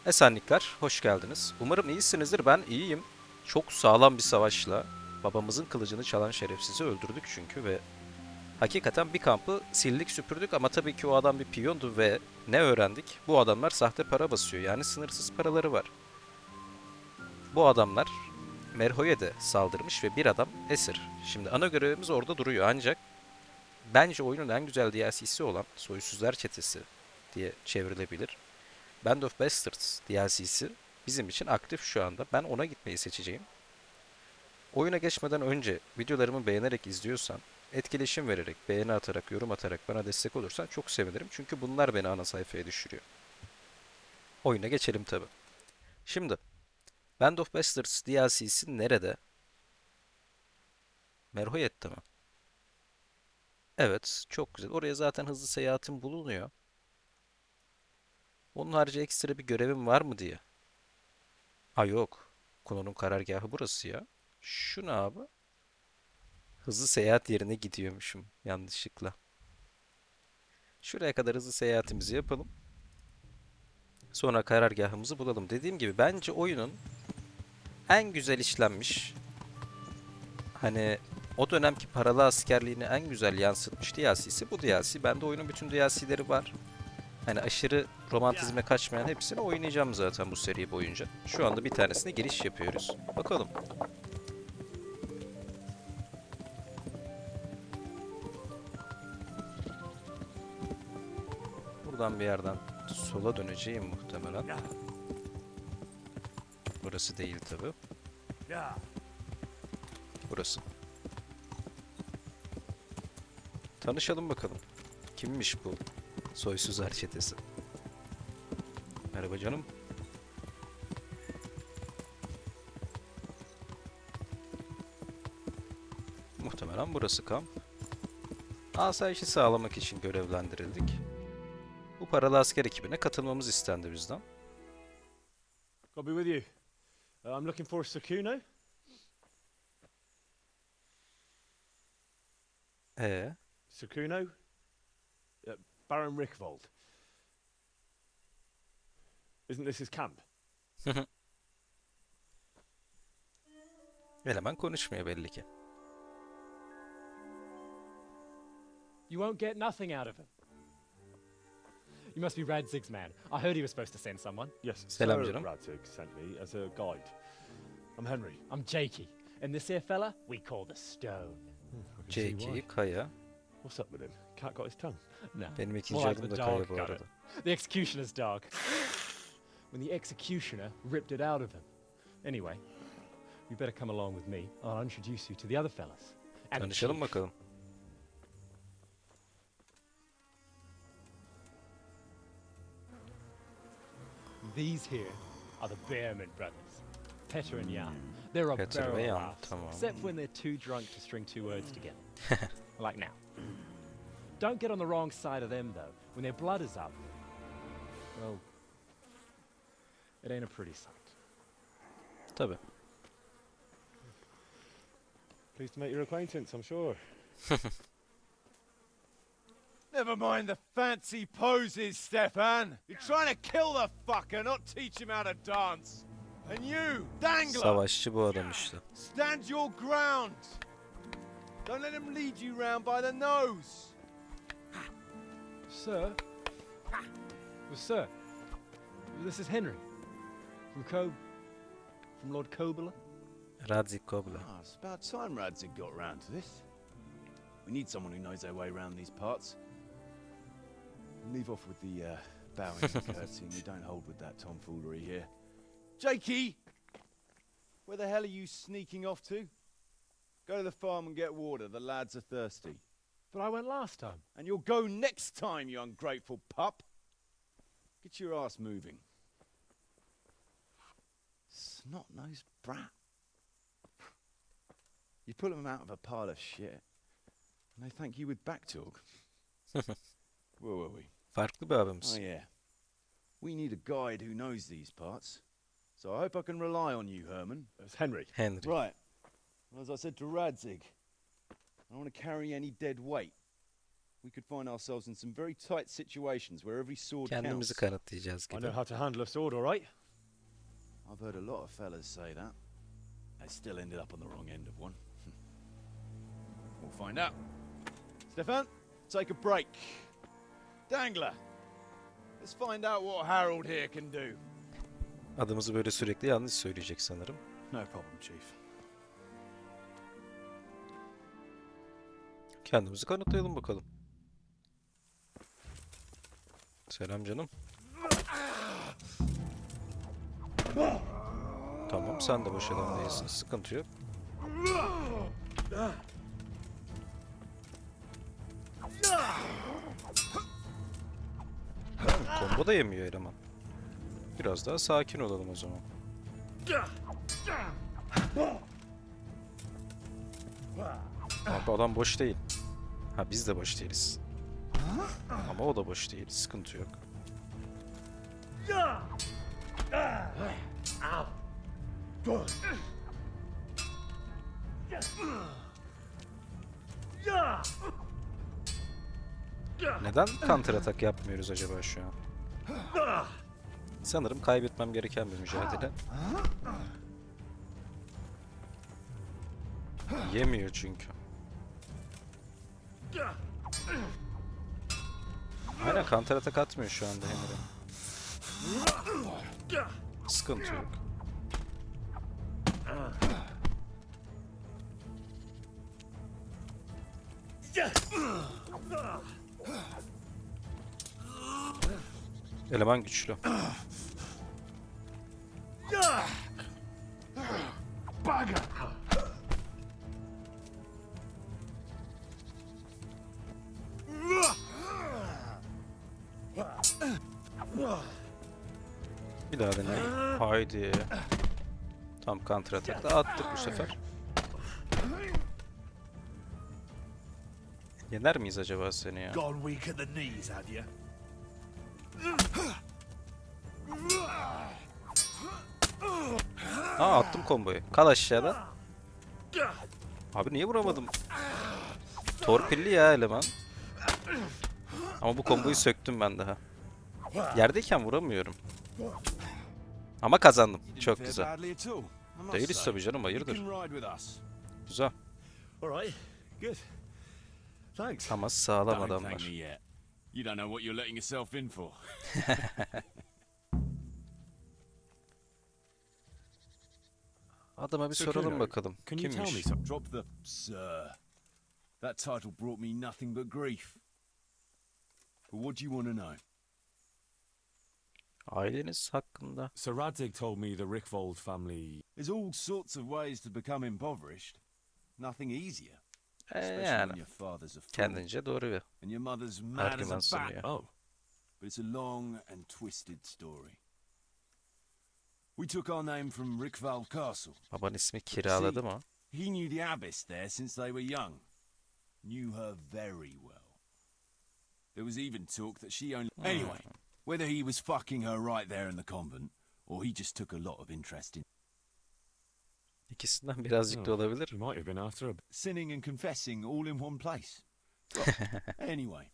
Esenlikler, hoş geldiniz. Umarım iyisinizdir, ben iyiyim. Çok sağlam bir savaşla babamızın kılıcını çalan şerefsizi öldürdük çünkü ve hakikaten bir kampı sildik süpürdük ama tabii ki o adam bir piyondu ve ne öğrendik? Bu adamlar sahte para basıyor, yani sınırsız paraları var. Bu adamlar Merho'ya da saldırmış ve bir adam esir. Şimdi ana görevimiz orada duruyor ancak bence oyunun en güzel DLC'si olan Soysuzlar Çetesi diye çevrilebilir. Band of Bastards DLC'si bizim için aktif şu anda. Ben ona gitmeyi seçeceğim. Oyuna geçmeden önce videolarımı beğenerek izliyorsan, etkileşim vererek, beğeni atarak, yorum atarak bana destek olursan çok sevinirim. Çünkü bunlar beni ana sayfaya düşürüyor. Oyuna geçelim tabi. Şimdi Band of Bastards DLC'si nerede? Merhoyet'te mi? Evet, çok güzel. Oraya zaten hızlı seyahatim bulunuyor. Onun harici ekstra bir görevim var mı diye. Ha yok. Kuno'nun karargahı burası ya. Şu ne abi? Hızlı seyahat yerine gidiyormuşum yanlışlıkla. Şuraya kadar hızlı seyahatimizi yapalım. Sonra karargahımızı bulalım. Dediğim gibi bence oyunun en güzel işlenmiş, hani o dönemki paralı askerliğini en güzel yansıtmış DLC'si bu DLC. Bende oyunun bütün DLC'leri var. Hani aşırı romantizme kaçmayan hepsini oynayacağım zaten bu seri boyunca. Şu anda bir tanesine giriş yapıyoruz. Bakalım. Buradan bir yerden sola döneceğim muhtemelen. Burası değil tabi. Burası. Tanışalım bakalım. Kimmiş bu Soysuzlar çetesi? Merhaba canım. Muhtemelen burası kamp. Asayişi sağlamak için görevlendirildik. Bu paralı asker ekibine katılmamız istendi bizden. I'll be with you. I'm looking for Kuno. Ee, Kuno? Baron Rickvold. Isn't this his camp? eleman konuşmuyor belli ki. You won't get nothing out of him. You must be Radzig's man. I heard he was supposed to send someone. Yes, Selam Sir canım. Radzig sent me as a guide. I'm Henry. I'm Jakey. And this here fella, we call the Stone. I can see why. C2 Kaya. What's up with him? Cat got his tongue. No. Benim ikinci more like adım the da Kaya dog bu got arada. it. The executioner's dog. When the executioner ripped it out of him. Anyway, you better come along with me. I'll introduce you to the other fellas. And the Tanışalım chief. bakalım. These here are the Bearman brothers. Petter and Jan. They're a Petter barrel ve of Jan, laughs, tamam. except when they're too drunk to string two words together. Like now. Don't get on the wrong side of them, though. When their blood is up, well, it ain't a pretty sight. Tabii. Pleased to make your acquaintance, I'm sure. Never mind the fancy poses, Stefan. You're trying to kill the fucker, not teach him how to dance. And you, Dangler, Savaşçı bu adam işte. stand your ground. Don't let him lead you round by the nose. Sir? Well, sir, this is Henry. From Lord Kobler. Radzig Kobla. Ah, it's about time Radzig got round to this. We need someone who knows their way around these parts. Leave off with the bowing and curtsying. We don't hold with that tomfoolery here. Jakey! Where the hell are you sneaking off to? Go to the farm and get water. The lads are thirsty. But I went last time. And you'll go next time, you ungrateful pup. Get your ass moving. Snot-nosed brat. You put them out of a pile of shit. And they thank you with back talk. Where were we? Farklı bir abimiz. Oh yeah. We need a guide who knows these parts. So I hope I can rely on you, Herman. It's Henry. Henry. Right. Well, as I said to Radzig, I don't want to carry any dead weight. we could find ourselves in some very tight situations where every sword Kendimizi counts. kanıtlayacağız I gibi. know how to handle a sword, all right? I've heard a lot of fellas say that. They still ended up on the wrong end of one. We'll find out. Stefan, take a break. Dangler, let's find out what Harold here can do. Adımızı böyle sürekli yanlış söyleyecek sanırım. No problem, Chief. Kendimizi kanıtlayalım bakalım. Selam canım. Tamam, sen de boş adam değilsin. Sıkıntı yok. Combo da yemiyor eleman. Biraz daha sakin olalım o zaman. Abi adam boş değil. Ha, biz de boş değiliz. Ama o da boş değil. Sıkıntı yok. Neden counter atak yapmıyoruz acaba şu an? Sanırım kaybetmem gereken bir mücadele. Yemiyor çünkü. Aynen, counter atak atmıyor şu anda Henry. Sıkıntı yok. Eleman güçlü. Bir daha deneyelim. Haydi. Tam counter atakla attık bu sefer. Yener miyiz acaba seni ya? Gone weak at the knees, have you? Aa, attım komboyu. Kal aşağıda. Abi niye vuramadım? Torpilli ya eleman. Ama bu komboyu söktüm ben daha. Yerdeyken vuramıyorum. Ama kazandım. Çok güzel. Değiliz tabii canım, hayırdır. Güzel. All right, good. Thanks. Ama sağlam Don't thank adamlar. me yet. You don't know what you're letting yourself in for. Adama bir So, soralım Kuno, bakalım. Can you tell me Kimmiş? something? Drop the sir. That title brought me nothing but grief. But what do you want to know? Aileniz hakkında. So Radzig told me the Rickvold family. There's all sorts of ways to become impoverished. Nothing easier. Especially Yani when your father's a fool kendince doğru bir and your mother's mad as argüman a bat. sunuyor. Oh, But it's a long and twisted story. We took our name from Rickvald Castle. Baban ismi kiraladı mı? He knew the abbess there since they were young. Knew her very well. There was even talk that she only... Anyway, whether he was fucking her right there in the convent, or he just took a lot of interest in İkisinden birazcık da olabilir. she might have been after a. sinning and confessing all in one place. Well, anyway,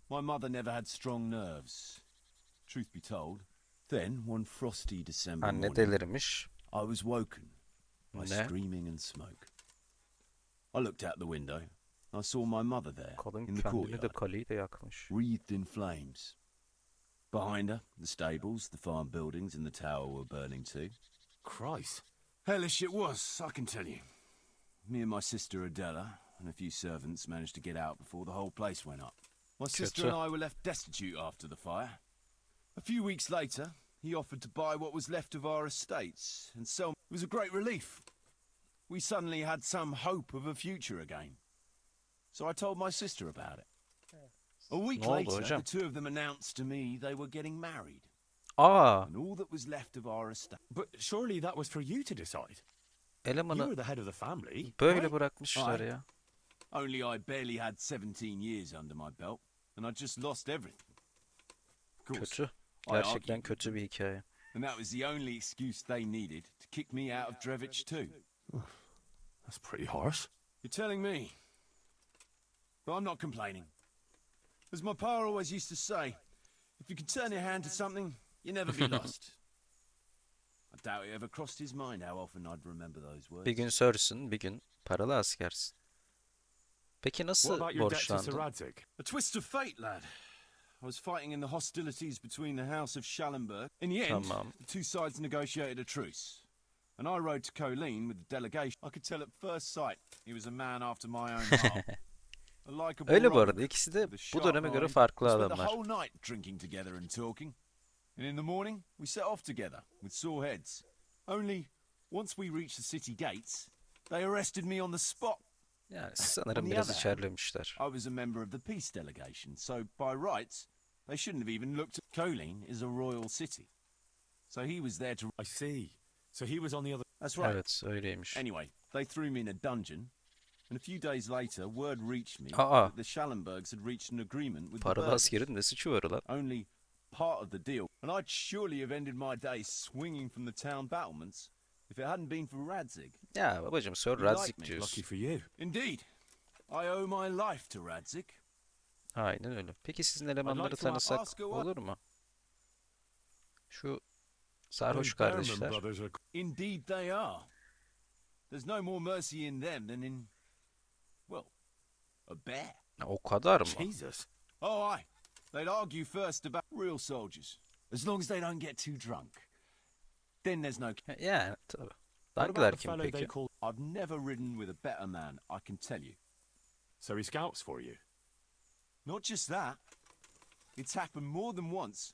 my mother never had strong nerves. Truth be told, then one frosty December Anne morning, delirmiş. I was woken by Ne? screaming and smoke. I looked out the window. I saw my mother there Kadın in the kendini de courtyard, kaleyi de yakmış. wreathed in flames. Behind her, the stables, the farm buildings, and the tower were burning too. Christ. Hellish it was, I can tell you. Me and my sister Adela and a few servants managed to get out before the whole place went up. My sister and I were left destitute after the fire. A few weeks later, he offered to buy what was left of our estates and sell. It was a great relief. We suddenly had some hope of a future again. So I told my sister about it. A week Ne oldu later, hocam? the two of them announced to me they were getting married. Aa, And all that was left of our estate. But surely that was for you to decide. You elemanı were the head of the family. böyle right? bırakmışlar Ay. ya. Only I barely had 17 years under my belt, and I just lost everything. Of course, Kötü. I Gerçekten argued kötü bir hikaye. and that was the only excuse they needed to kick me out of Drevich too. That's pretty harsh. You're telling me. But I'm not complaining. As my pa always used to say, if you can turn your hand to something, you never be lost. I doubt it ever crossed his mind how often I'd remember those words. Bir gün sörsün, bir gün paralı askersin. Peki What nasıl about your debt to Sir borçlandın? Radzig? A twist of fate, lad. I was fighting in the hostilities between the House of Schallenberg. In the end, Tamam. the two sides negotiated a truce. And I rode to Colleen with the delegation. I could tell at first sight he was a man after my own heart. A likeable Öyle bu rogue arada ikisi de with a bu sharp döneme göre mind. farklı We spent the adamlar. whole night drinking together and talking. And in the morning, we set off together with sore heads. Only, once we reached the city gates, they arrested me on the spot. Yani sanırım On the biraz other hand, içerlemişler. I was a member of the peace delegation, so by rights, they shouldn't have even looked at... Colleen is a royal city. So he was there to... I see. So he was on the other... That's right. Evet, öyleymiş. Anyway, they threw me in a dungeon, and a few days later, word reached me Aa. that the Schallenbergs had reached an agreement with the Paralı burghers. askerin ne suçu var ulan? Only part of the deal, and I'd surely have ended my days swinging from the town battlements if it hadn't been for Radzig. Ya babacım Sir You like Radzig me, diyorsun. Lucky for you. Indeed, I owe my life to Radzig. Aynen öyle. Peki sizin elemanları to tanısak ask her what- olur mu? Şu sarhoş Those Berman kardeşler. brothers are... Indeed they are. There's no more mercy in them than in, well, a bear. O kadar mı? Jesus. Oh, aye. They'd argue first about real soldiers. As long as they don't get too drunk. Then there's no... Yani tabii. What about Dangiler the kim fellow they peki? call... I've never ridden with a better man, I can tell you. So he scouts for you? Not just that. It's happened more than once.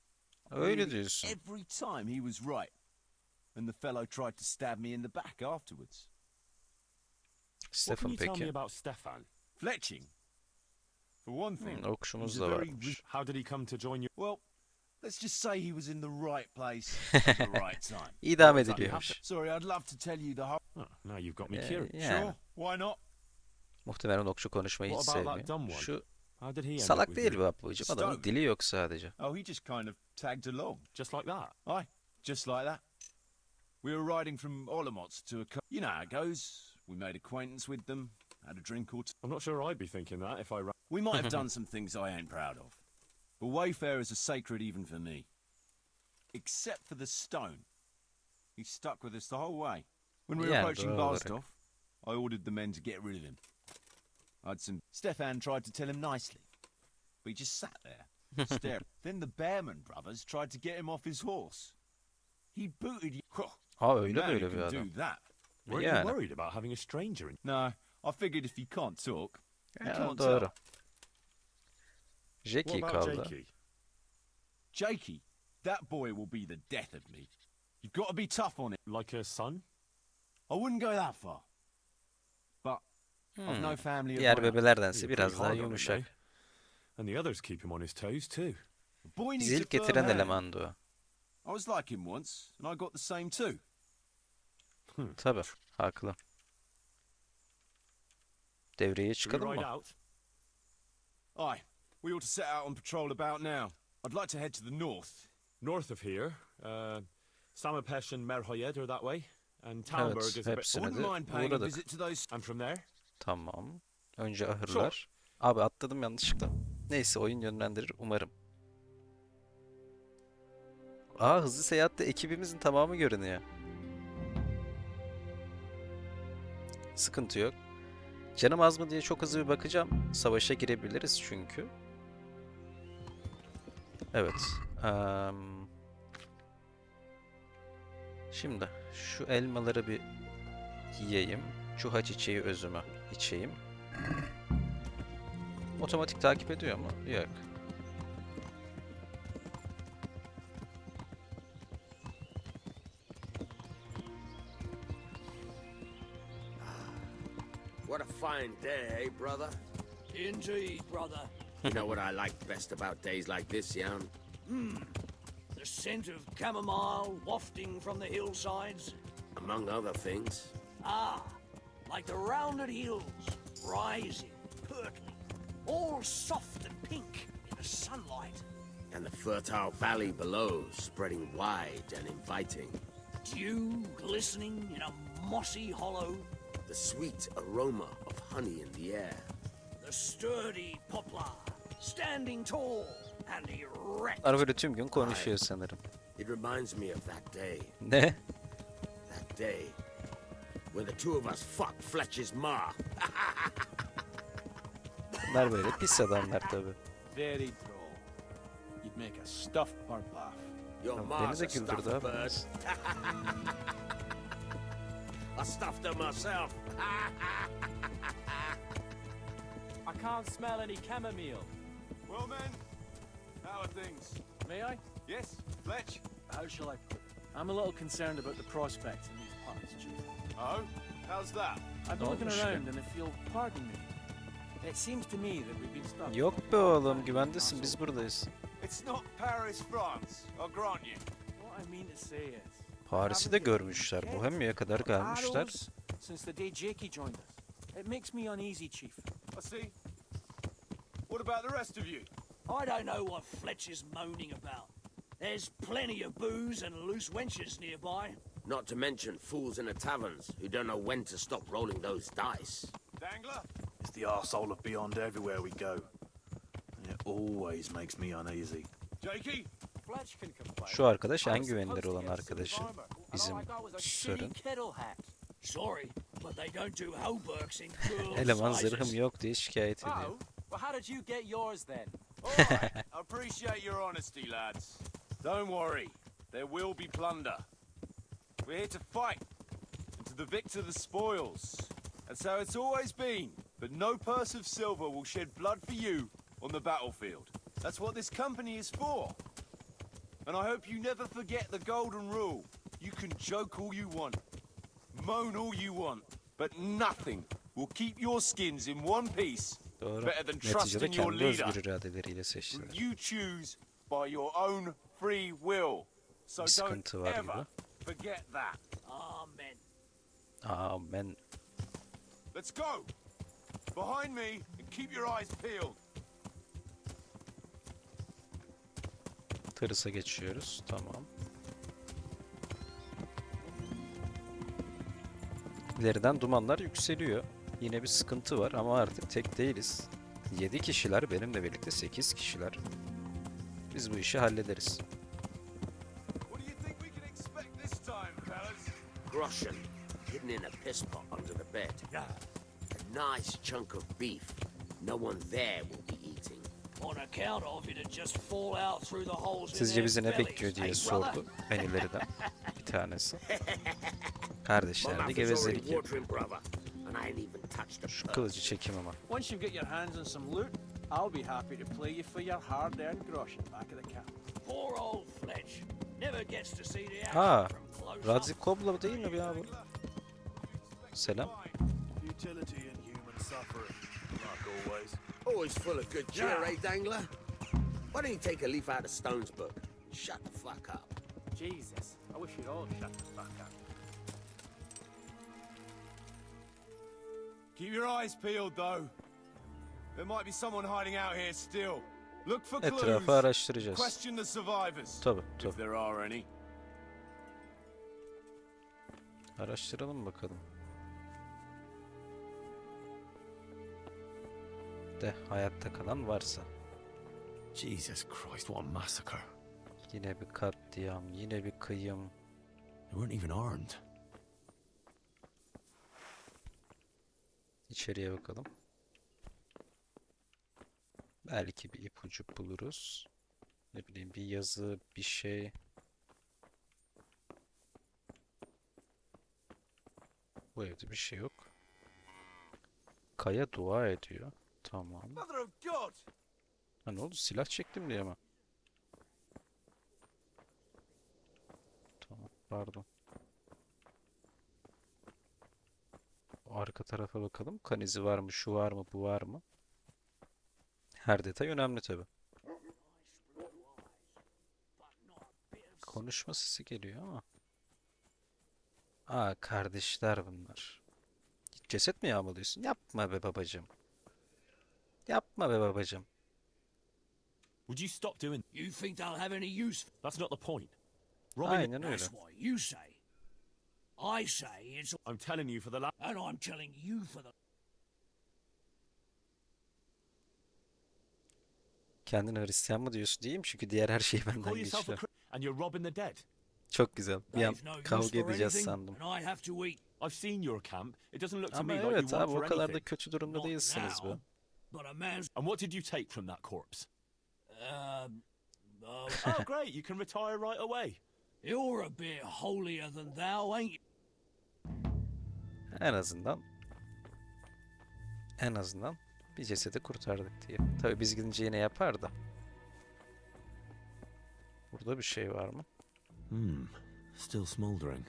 Öyle Nearly diyorsun. Every time he was right. And the fellow tried to stab me in the back afterwards. What can Stefan you tell me peki? about Stefan? Fletching. For one thing, Okuşumuz he's da a very varmış. How did he come to join you? well, let's just say he was in the right place at the right time. İdam What does that ediliyormuş. Sorry, I'd love to tell you the whole... Oh, now you've got me Yeah, curious. yeah. Sure, why not? Muhtemelen okçu konuşmayı hiç What about that sevmiyor. dumb one? Şu How did he end up salak with değil you? bu babacım. Adamın Stoke. dili yok sadece. Oh, he just kind of tagged along. Just like that? Aye, just like that. We were riding from Olomouc to a... You know how it goes. We made acquaintance with them, had a drink or two. I'm not sure I'd be thinking that if I ran... We might have done some things I ain't proud of. But wayfarers are sacred even for me. Except for the stone. He stuck with us the whole way. When we were Yeah, approaching doğal Barstow, I ordered the men to get rid of him. I'd some... Stefan tried to tell him nicely. But he just sat there, staring. Then the Bearman brothers tried to get him off his horse. He booted you. Ha öyle Now you böyle bir can adam. do that. Weren't Yani. you worried about having a stranger in... No, I figured if you can't talk, you Ya, can't doğru. tell. What Jackie about kaldı. Jakey? Jakey, that boy will be the death of me. You've got to be tough on him. Like a son? I wouldn't go that far. But I've no family of Diğer my own. bebelerdense You're biraz pretty daha hard on him, yumuşak. eh? And the others keep him on his toes too. The boy needs Bizi a ilk firm getiren hand. elemandı o. I was like him once, and I got the same too. Tabii, haklı. Devreye Should we çıkalım ride mı? out? Aye, we ought to set out on patrol about now. I'd like to head to the north. North of here, Samapesh and Merhoyed are that way. And Talmberg is a bit... I hepsine wouldn't de mind paying a uğradık. visit to those... And from there? Tamam. Önce ahırlar. Abi atladım yanlışlıkla. Neyse oyun yönlendirir umarım. Aa hızlı seyahatte ekibimizin tamamı görünüyor. Sıkıntı yok. Canım az mı diye çok hızlı bir bakacağım. Savaşa girebiliriz çünkü. Evet. Şimdi şu elmaları bir yiyeyim. Çuha çiçeği özümü içeyim. Otomatik takip ediyor mu? Yok. What a fine day, eh, brother? Indeed, brother. You know what I like best about days like this, Jan? The scent of chamomile wafting from the hillsides. Among other things. Ah, like the rounded hills, rising, purtling, all soft and pink in the sunlight. And the fertile valley below, spreading wide and inviting. Dew glistening in a mossy hollow. The sweet aroma of honey in the air. The sturdy poplar standing tall and erect. Bunlar böyle tüm gün konuşuyor sanırım. It reminds me of that day. Ne? That day when the two of us fucked Fletcher's ma. Bunlar böyle pis adamlar tabi. Very droll. You'd make a stuffed bird laugh. Your Beni ma's de a güldürdü stuffed abi. bird. I stuffed her myself. I can't smell any chamomile. Well, men, how are things? May I? Yes, Fletch? How shall I put it? I'm a little concerned about the prospects in these parts, Chief. Oh, how's that? I've been Ne looking olmuş around and if you'll pardon me, it seems to me that we've been stuck. Yok be oğlum, güvendesin, biz buradayız. It's not Paris, France, I'll grant you. What I mean to say is, Paris'i de görmüşler, Bohemia'ya kadar gelmişler. arrows since the day Jakey joined us. It makes me uneasy, Chief. I see. What about the rest of you? I don't know what Fletcher's moaning about. There's plenty of booze and loose wenches nearby. Not to mention fools in the taverns who don't know when to stop rolling those dice. Dangler? It's the arsehole of beyond everywhere we go. And it always makes me uneasy. Jakey? Fletch can complain. Şu arkadaş en güvenilir olan arkadaşı. Bizim Sör'ün. Sorry, but they don't do hauberks in cool Eleman sizes. zırhım yok diye şikayet ediyor. Oh, well, how did you get yours then? Alright, I appreciate your honesty, lads. Don't worry, there will be plunder. We're here to fight, and to the victor the spoils. And so it's always been, but no purse of silver will shed blood for you on the battlefield. That's what this company is for. And I hope you never forget the golden rule. You can joke all you want, moan all you want, but nothing will keep your skins in one piece Doğru. better than Neticede trusting your kendi leader. özgür iradeleriyle seçtiler. You choose by your own free will. So Bir don't sıkıntı var ever gibi. forget that. Amen. Amen. Let's go. Behind me and keep your eyes peeled. Tırısa geçiyoruz. Tamam. İleriden dumanlar yükseliyor. Yine bir sıkıntı var ama artık tek değiliz. 7 kişiler, benimle birlikte 8 kişiler. Biz bu işi hallederiz. What do you think we can expect this time, fellas? Groschen, hidden in a piss pot under the bed. A nice chunk of beef. No one there will be eating. On account of it'd just fall out through the holes in Sizce their bizi ne bellies, bekliyor diye eh, brother? sordu menülerden bir tanesi. My Kardeşler de mouth is gevezelik already yapıyor. watering, brother, and I ain't even touched the Şu purse. kılıcı çekeyim ama. Once you get your hands on some loot, I'll be happy to play you for your hard-earned groschen back of the camp. Poor old Fletch. Never gets to see the Ha, action from close up. Radzig Kobla değil mi ya bu? Selam. Utility and human suffering, like always. Always full of good cheer, eh, Dangler? Why don't you take a leaf out of Stone's book and shut the fuck up? Jesus, I wish you'd all shut the fuck up. Keep your eyes peeled, though. There might be someone hiding out here still. Look for clues. Etrafı araştıracağız. Question the survivors. Tabii, If tabii. there are any. Araştıralım bakalım. De hayatta kalan varsa. Jesus Christ, what a massacre. Yine bir katliam, yine bir kıyım. They weren't even armed. İçeriye bakalım. Belki bir ipucu buluruz. Ne bileyim, bir yazı, bir şey. Bu evde bir şey yok. Kaya dua ediyor. Tamam. Mother of God! Ha, ne oldu? Silah çektim diye mi? Tamam, pardon. Arka tarafa bakalım. Kan izi var mı? Şu var mı? Bu var mı? Her detay önemli tabi. Konuşma sesi geliyor ama. Aa, kardeşler bunlar. Ceset mi yağmalıyorsun? Yapma be babacığım. Yapma be babacığım. Would you stop doing? You think they'll have any use? That's not the point. Robbing. Aynen öyle. That's what you say. I say it's, I'm telling you for the last. and I'm telling you for the. Kendine Hristiyan mı diyorsun diyeyim çünkü diğer her şey You call benden yourself a güçlü. and you're robbing the dead. Çok güzel. Bir an They've no use kavga for edeceğiz anything, sandım. and I have to eat. I've seen your camp. It doesn't look to Ama me like you evet want abi o for kadar da anything. kötü durumda Not değilsiniz be. now, but a man's And what did you take from that corpse? oh, Oh, great. You can retire right away. you're a bit holier than thou, ain't you? En azından bir cesedi kurtardık diye. Tabii biz gidince yine yapar da. Burada bir şey var mı? Still smouldering.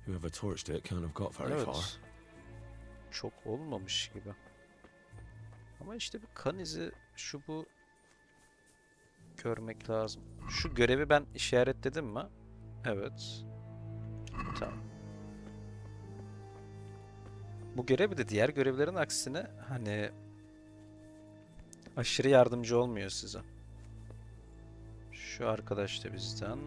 Whoever torched it can't have got very far. Evet. Çok olmamış gibi. Ama işte bir kan izi şu bu görmek lazım. Şu görevi ben işaretledim mi? Evet. Tamam. Bu görev de diğer görevlerin aksine hani aşırı yardımcı olmuyor size. Şu arkadaş da bizden.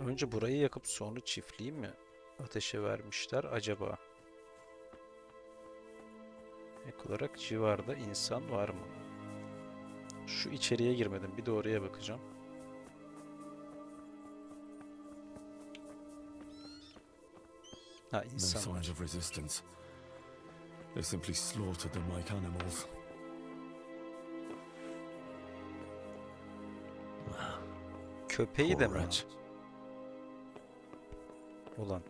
Önce burayı yakıp sonra çiftliği mi ateşe vermişler acaba? Ek olarak civarda insan var mı? Şu içeriye girmedim. Bir de oraya bakacağım. Ha No insan var. signs of resistance. They simply slaughtered them like animals. Köpeği de mi? Poor Ulan.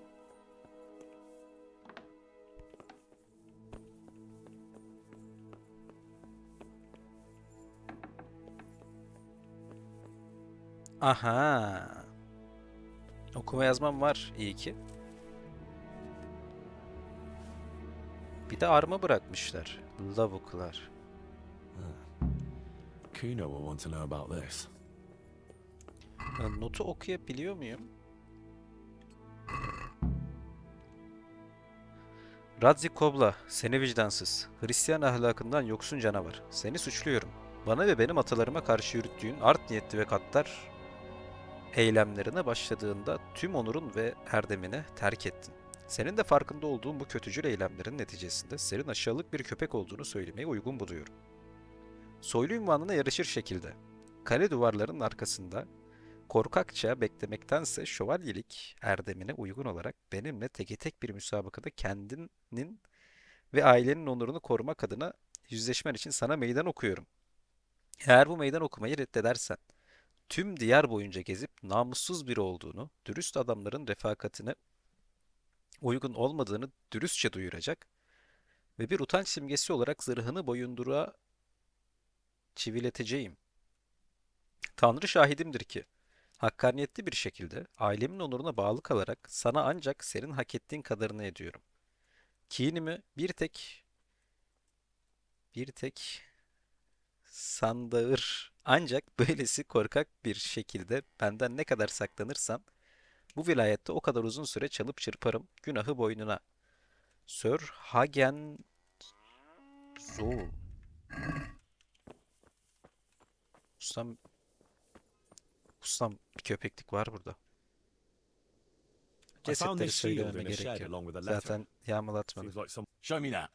Aha. Okuma yazmam var iyi ki. Bir de arma bırakmışlar. Lavuklar. Kuno will want to know about this. Notu okuyabiliyor muyum? Radzig Kobla, seni vicdansız, Hristiyan ahlakından yoksun canavar. Seni suçluyorum. Bana ve benim atalarıma karşı yürüttüğün art niyetli ve gaddar eylemlerine başladığında tüm onurun ve erdemini terk ettin. Senin de farkında olduğun bu kötücül eylemlerin neticesinde senin aşağılık bir köpek olduğunu söylemeye uygun buluyorum. Soylu unvanına yarışır şekilde, kale duvarlarının arkasında korkakça beklemektense şövalyelik erdemine uygun olarak benimle teke tek bir müsabakada kendinin ve ailenin onurunu korumak adına yüzleşmen için sana meydan okuyorum. Eğer bu meydan okumayı reddedersen, tüm diyar boyunca gezip namussuz biri olduğunu, dürüst adamların refakatine uygun olmadığını dürüstçe duyuracak ve bir utanç simgesi olarak zırhını boyunduruğa çivileteceğim. Tanrı şahidimdir ki, hakkaniyetli bir şekilde ailemin onuruna bağlı kalarak sana ancak senin hak ettiğin kadarını ediyorum. Kinimi bir tek sandağır ancak böylesi korkak bir şekilde benden ne kadar saklanırsan bu vilayette o kadar uzun süre çalıp çırparım günahı boynuna. Sir Hagen Zul. Ustam bir köpeklik var burada. I found Cesetleri this shield söylememe in a gerek shed yok. along with a letter. Zaten yağmalatmadım. Seems like some. Show me that.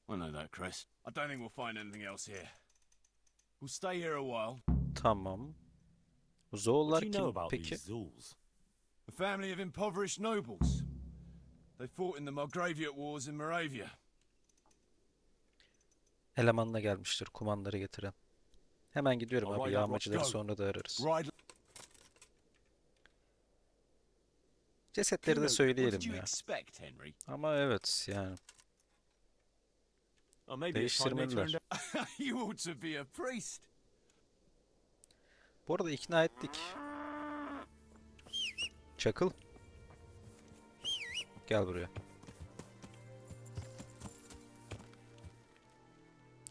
I know that, Chris. I don't think we'll find anything else here. We'll stay here a while. Tamam. What Zoğullar do you know kim about peki? these Zuls? A family of impoverished nobles. They fought in the Margraviate Wars in Moravia. Elemanla gelmiştir kumanları getiren. Hemen gidiyorum abi. Alright, Yağmacıları go. sonra da ararız. Ride. Cesetleri de Kuno, what söyleyelim did you ya. expect, Henry? Ama evet yani. Oh, maybe it's time they Değiştirmeliler. turned out. You ought to be a priest. Bu arada ikna ettik. Çakıl. Gel buraya.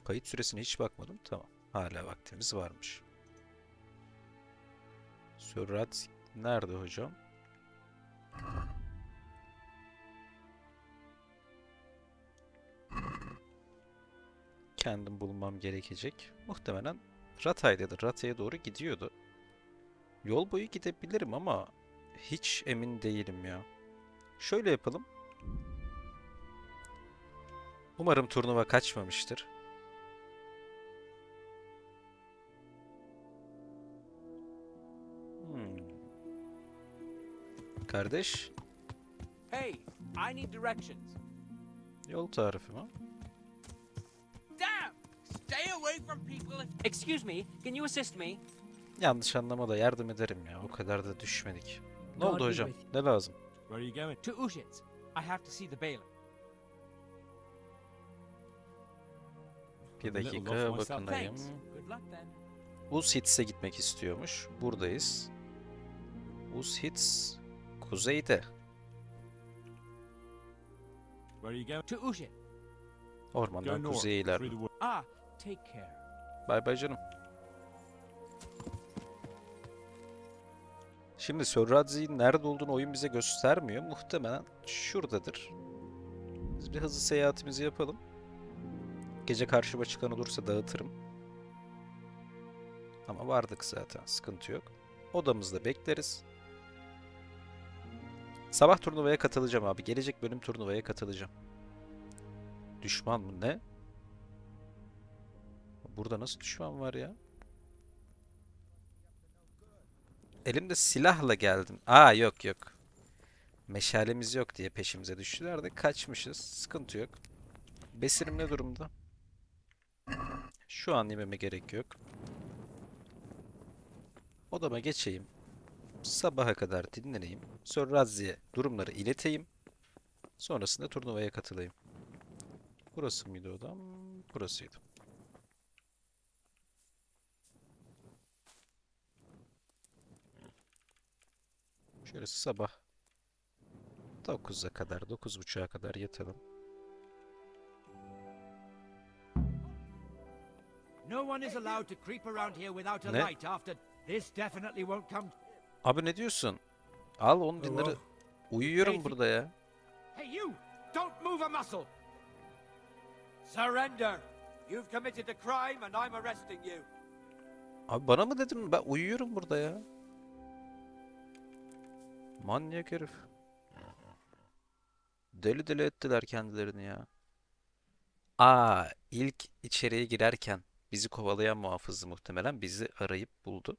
Kayıt süresine hiç bakmadım. Tamam. Hala vaktimiz varmış. Sir Radzig nerede hocam? Kendim bulmam gerekecek. Muhtemelen Ratay'dadır. Ratay'a doğru gidiyordu. Yol boyu gidebilirim ama hiç emin değilim ya. Şöyle yapalım. Umarım turnuva kaçmamıştır. Kardeş, Hey, I need directions. yol tarifi mi? Damn! Stay away from people if... Excuse me, can you assist me? Yanlış anlama da yardım ederim ya. O kadar da düşmedik. Ne God oldu be hocam? with Ne lazım? Where are you going? To Ushitz. I have to see the bailiff. Bir I'm a little dakika lost myself. bakınayım. Thanks. Good luck then. Ushits'e gitmek istiyormuş. Buradayız. Ushits kuzeyde. Where are you going? To Ushitz. Go Ormandan north, kuzeye through ilerle. the wood. Ah, take care. Bay bay canım. Şimdi Sir Radzig'in nerede olduğunu oyun bize göstermiyor. Muhtemelen şuradadır. Biz bir hızlı seyahatimizi yapalım. Gece karşıma çıkan olursa dağıtırım. Ama vardık zaten. Sıkıntı yok. Odamızda bekleriz. Sabah turnuvaya katılacağım abi. Gelecek bölüm turnuvaya katılacağım. Düşman mı? Ne? Burada nasıl düşman var ya? Elimde silahla geldim. Aa yok yok. Meşalemiz yok diye peşimize düştüler de kaçmışız. Sıkıntı yok. Besirim ne durumda? Şu an yememe gerek yok. Odama geçeyim. Sabaha kadar dinleneyim. Sonra Radzig'e durumları ileteyim. Sonrasında turnuvaya katılayım. Burası mıydı odam? Burasıydı. Şöyle sabah 9'a kadar, 9.30'a kadar yatalım. No one is allowed to creep around here without a Ne? light after. This definitely won't come. Abi ne diyorsun? Al 10 binleri. Uyuyorum burada ya. Hey, you! Don't move a muscle! Surrender! You've committed a crime and I'm arresting you. Abi bana mı dedin? Ben uyuyorum burada ya. Manyak herif. Deli deli ettiler kendilerini ya. Aa, ilk içeriye girerken bizi kovalayan muhafızı muhtemelen bizi arayıp buldu.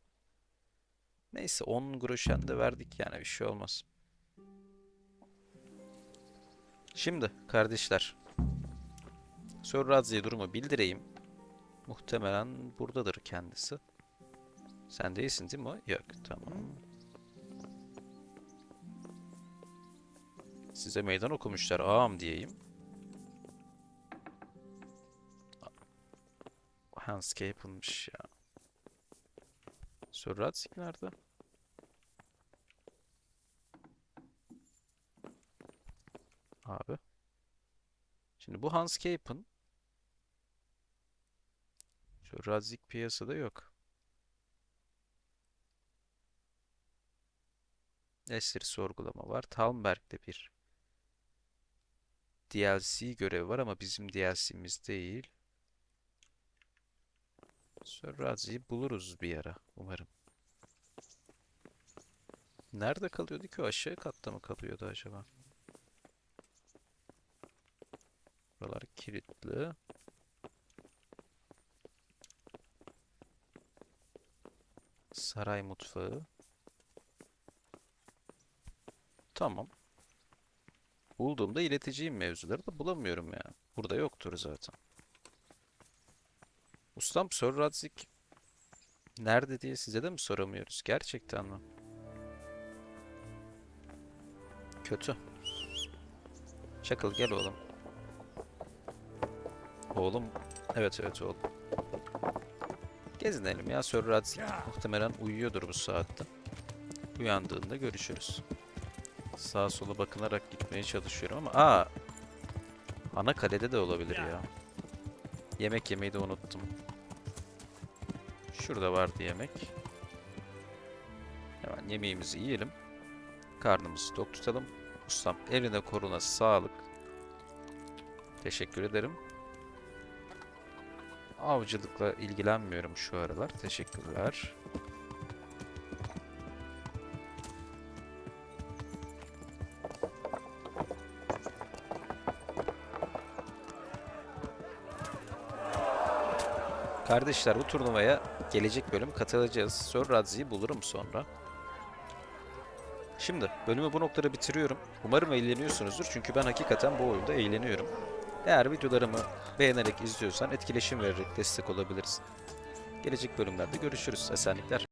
Neyse 10 groşen de verdik yani bir şey olmaz. Şimdi kardeşler. Sir Radzig'e durumu bildireyim. Muhtemelen buradadır kendisi. Sen değilsin değil mi o? Yok tamam. Size meydan okumuşlar ağam diyeyim. Handscape yapılmış ya. Sir Radzig nerede? Abi. Şimdi bu Handscape'ın Sir Radzig piyasada yok. Esri sorgulama var. Talmberg'de bir DLC görevi var ama bizim DLC'miz değil. Sir Radzig'i buluruz bir ara umarım. Nerede kalıyordu ki o? Aşağı katta mı kalıyordu acaba? Buralar kilitli. Saray mutfağı. Tamam. Bulduğumda ileteceğim mevzuları da bulamıyorum ya. Burada yoktur zaten. Ustam Sir Radzig nerede diye size de mi soramıyoruz? Gerçekten mi? Kötü. Çakıl gel oğlum. Oğlum. Evet evet oğlum. Gezinelim ya. Sir Radzig muhtemelen uyuyordur bu saatte. Uyandığında görüşürüz. Sağa sola bakınarak gitmeye çalışıyorum ama ana kalede de olabilir ya. Yemek yemeyi de unuttum. Şurada vardı yemek. Hemen yemeğimizi yiyelim. Karnımızı tok tutalım. Ustam eline koluna sağlık. Teşekkür ederim. Avcılıkla ilgilenmiyorum şu aralar. Teşekkürler. Kardeşler, bu turnuvaya gelecek bölüm katılacağız. Sir Radzig'i bulurum sonra. Şimdi bölümü bu noktada bitiriyorum. Umarım eğleniyorsunuzdur. Çünkü ben hakikaten bu oyunda eğleniyorum. Eğer videolarımı beğenerek izliyorsan etkileşim vererek destek olabilirsin. Gelecek bölümlerde görüşürüz. Esenlikler.